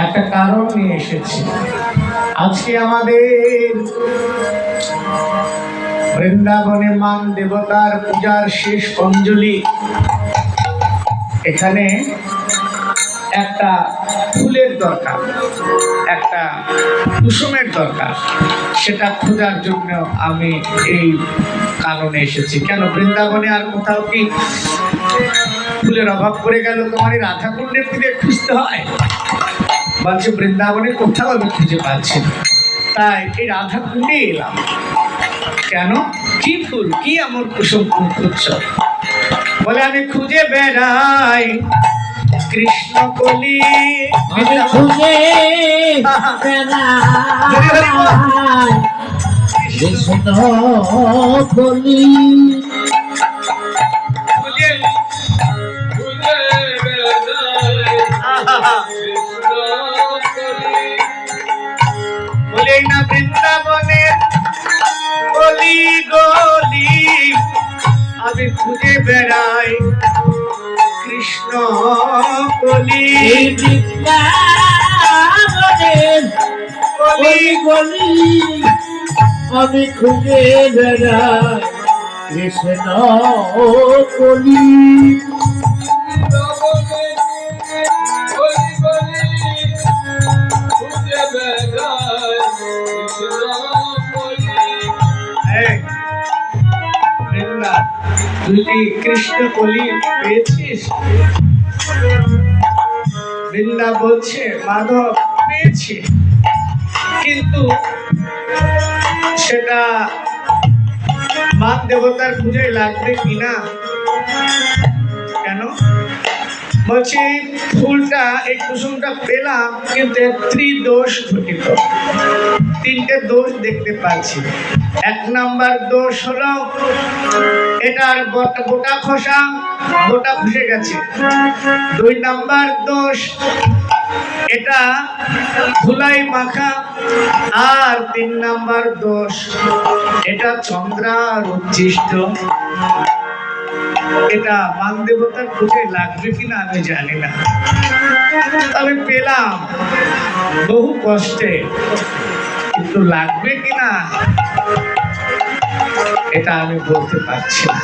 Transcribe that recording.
একটা কারণ নিয়ে এসেছি। আজকে আমাদের বৃন্দাবনে মান দেবতার পূজার শেষ অঞ্জলি। এখানে একটা ফুলের দরকার, একটা কুসুমের দরকার, সেটা খোঁজার জন্য আমি এই কারণে এসেছি। কেন বৃন্দাবনে আর কোথাও কি ফুলের অভাব পড়ে গেল? তোমার এই রাধা কুণ্ডের দিকে খুঁজতে হয়, বলছে বৃন্দাবনে কোথাও আমি খুঁজে পাচ্ছি না, তাই এই রাধা কুণ্ডে এলাম। কেন? কি ফুল, কি এমন কুসুম তুমি খুঁজছ? বলে আমি খুঁজে বেড়াই কৃষ্ণ কলি, আমি খুঁজে বেড়াই কৃষ্ণ কলি। বলে না বৃন্দাবনের গলি গলি আমি খুঁজে বেড়াই কৃষ্ণ কলি। বৃন্দাবনের গলি গলি আমি খুঁজে বেড়াই কৃষ্ণ কলি। তুই কি কৃষ্ণ কলি পেয়েছিস? বৃন্দা বলছে মাধব পেয়েছি, কিন্তু সেটা মান দেবতার পূজায় লাগবে কিনা। কেন? বলছি ফুলটা, এই কুসুমটা পেলাম, কিন্তু ত্রিদোষ ঘটিত। তিনটে দোষ দেখতে পাচ্ছি। এক নাম্বার দোষ হলো এটার গোটা খোসা, গোটা ফুসে গেছে। দুই নাম্বার দোষ এটা ধুলাই মাখা। আর তিন নাম্বার দোষ এটা চন্দ্রার উচ্ছিষ্ট। এটা মান দেবতার পূজায় লাগবে কিনা আমি জানি না, তবে পেলাম বহু কষ্টে, কিন্তু লাগবে কিনা এটা আমি বলতে পারছি না।